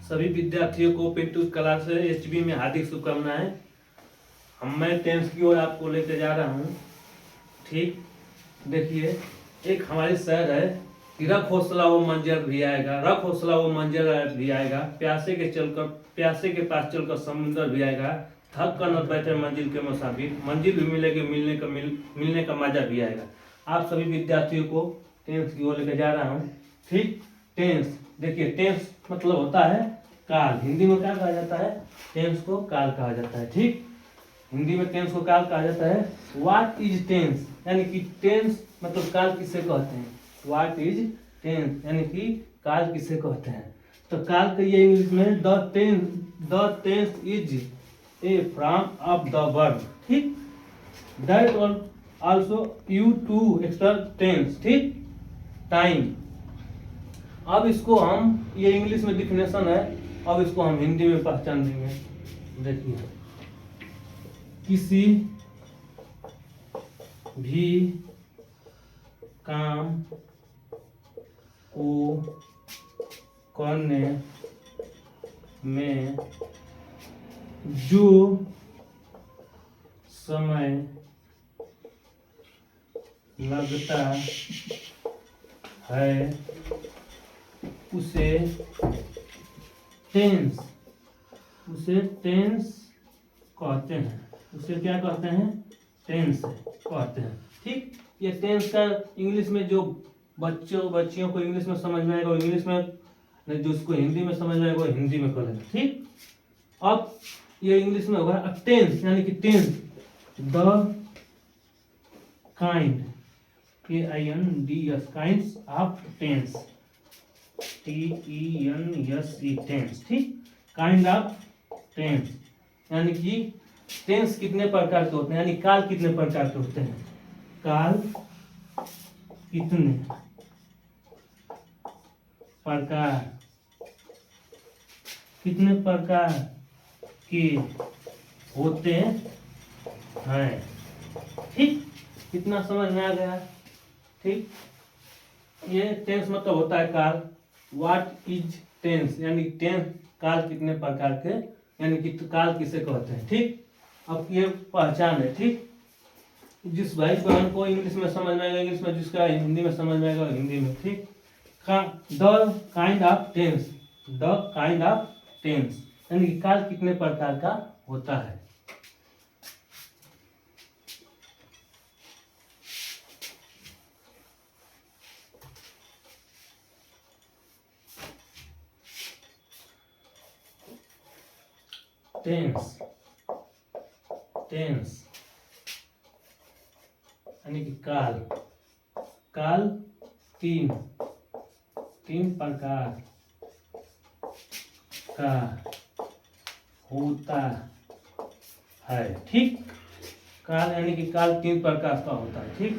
सभी विद्यार्थियों को पिंटू क्लास एचबी में हार्दिक शुभकामनाएं। मैं टेंस की ओर आपको लेकर जा रहा हूँ। ठीक, देखिए एक हमारी शहर है कि रख हौसला वो मंजर भी आएगा, रख हौसला वो मंजर भी आएगा, प्यासे के पास चलकर समुंदर भी आएगा, थक कर न बैठे मंजिल के मुसाफिर, मंजिल भी मिलेगी, मिलने का मजा भी आएगा। आप सभी विद्यार्थियों को टेंस की ओर लेकर जा रहा हूँ। ठीक, टेंस देखिए, टेंस मतलब होता है काल। हिंदी में क्या कहा जाता है? टेंस को काल कहा जाता है। ठीक, हिंदी में टेंस को काल कहा जाता है। व्हाट इज टेंस, यानी कि टेंस मतलब काल किसे कहते हैं? व्हाट इज टेंस यानी कि काल किसे कहते हैं? तो काल कहिए इंग्लिश में the tense is a form of the verb. ठीक, that also you to extra tense. ठीक, टाइम। अब इसको हम, ये इंग्लिश में डिफिनेशन है, अब इसको हम हिंदी में पहचान देंगे। देखिए, किसी भी काम को करने में जो समय लगता है उसे टेंस कहते हैं। उसे क्या कहते हैं? टेंस कहते हैं। ठीक, ये टेंस का इंग्लिश में जो बच्चियों को इंग्लिश में समझ में आएगा वो इंग्लिश में, नहीं जो उसको हिंदी में समझ में आएगा वो हिंदी में कर लेगा। ठीक, अब ये इंग्लिश में होगा अब टेंस, यानी कि tense the kind, KINDS, kinds of tense, TENSE, tense. ठीक, काइंड ऑफ टेंस यानी कि टेंस कितने प्रकार के होते हैं, यानी काल कितने प्रकार के होते हैं? काल कितने प्रकार के होते हैं? ठीक, कितना समझ में आ गया? ठीक, ये टेंस मतलब होता है काल। व्हाट इज टेंस, यानी टेंस काल कितने प्रकार के, यानी कि काल किसे कहते हैं। ठीक, अब ये पहचान है। ठीक, जिस भाई बहन को इंग्लिश में समझ में आएगा इंग्लिश में, जिसका हिंदी में समझ में आएगा हिंदी में। ठीक, the kind of tense, the kind of tense यानी कि काल कितने प्रकार का होता है। टेंस यानी कि काल तीन प्रकार का होता है। ठीक, काल यानी कि काल तीन प्रकार का होता है। ठीक,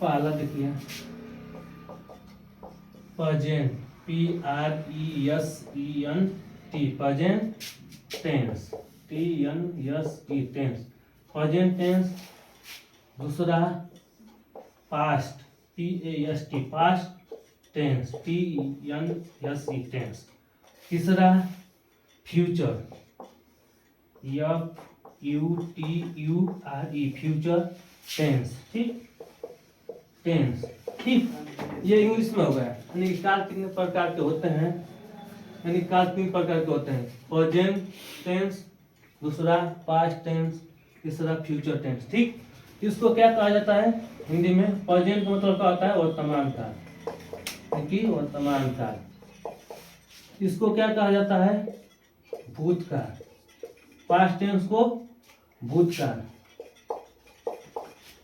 पहला देखिए present, PRESENT, present tense, TNSE, tense, present tense. दूसरा past, PAST, past tense, TENSE, tense. तीसरा फ्यूचर, FUTURE, फ्यूचर टेंस। ठीक, टेंस। ठीक, ये इंग्लिश में हो गया। यानी कि काल कितने प्रकार के होते हैं, यानी काल तीन प्रकार के होते हैं। प्रेजेंट टेंस, दूसरा पास्ट टेंस, तीसरा फ्यूचर टेंस। ठीक, इसको क्या कहा जाता है हिंदी में? प्रेजेंट मतलब क्या होता है? वर्तमान काल, कि वर्तमान काल। इसको क्या कहा जाता है? भूतकाल। पास्ट टेंस को भूतकाल।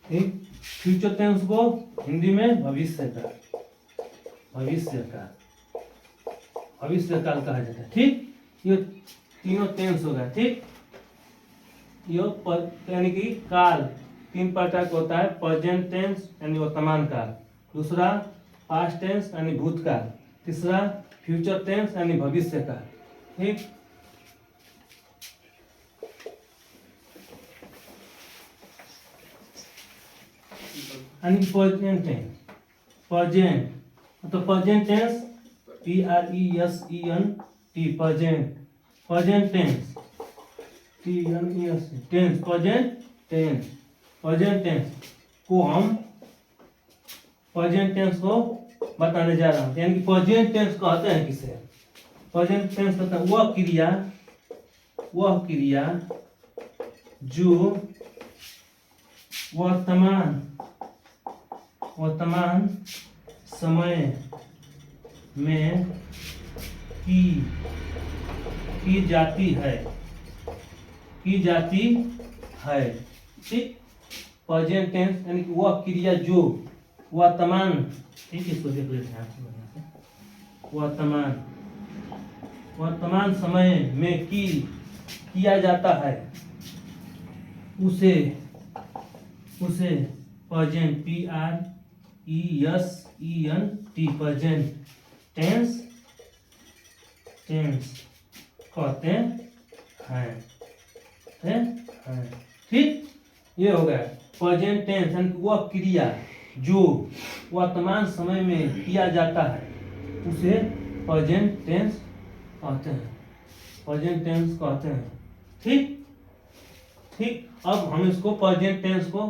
ठीक, फ्यूचर टेंस को हिंदी में भविष्य काल कहा जाता है। ठीक, ये तीनों टेंस हो गया। ठीक, यानी कि काल तीन प्रकार का होता है। प्रेजेंट टेंस यानी वर्तमान काल, दूसरा पास्ट टेंस यानी भूतकाल, तीसरा फ्यूचर टेंस यानी भविष्य काल। ठीक, यानी प्रेजेंट टेंस, प्रेजेंट मतलब present tense PRESENT present, present tense, tense, present tense, present tense को हम प्रेजेंट टेंस को बताने जा रहा हूँ। यानी कि प्रेजेंट टेंस कहते हैं किसे? प्रेजेंट टेंस कहते हैं वह क्रिया जो वर्तमान समय में की जाती है, ठीक। प्रेजेंट टेंस यानी कि वह क्रिया जो वर्तमान, ठीक है, इसको देख लेते हैं आपसे बढ़िया से। वर्तमान समय में किया जाता है, उसे प्रेजेंट PRESENT प्रेजेंट टेंस कहते हैं, ठीक। ये हो गया प्रेजेंट टेंस यानी वह क्रिया जो वर्तमान समय में किया जाता है, उसे प्रेजेंट टेंस कहते हैं, ठीक। अब हम इसको प्रेजेंट टेंस को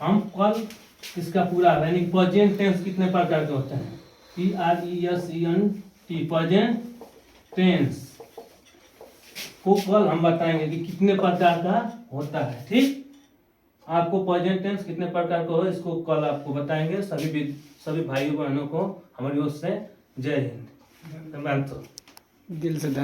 हम कल इसका पूरा यानी प्रेजेंट टेंस कितने प्रकार के होते हैं? PRESENT प्रेजेंट टेंस को कल हम बताएंगे कि कितने प्रकार का होता है, ठीक। आपको प्रेजेंट टेंस कितने प्रकार का हो इसको कल आपको बताएंगे। सभी भाइयों बहनों को हमारी ओर से जय हिंद। दिल से धन्यवाद।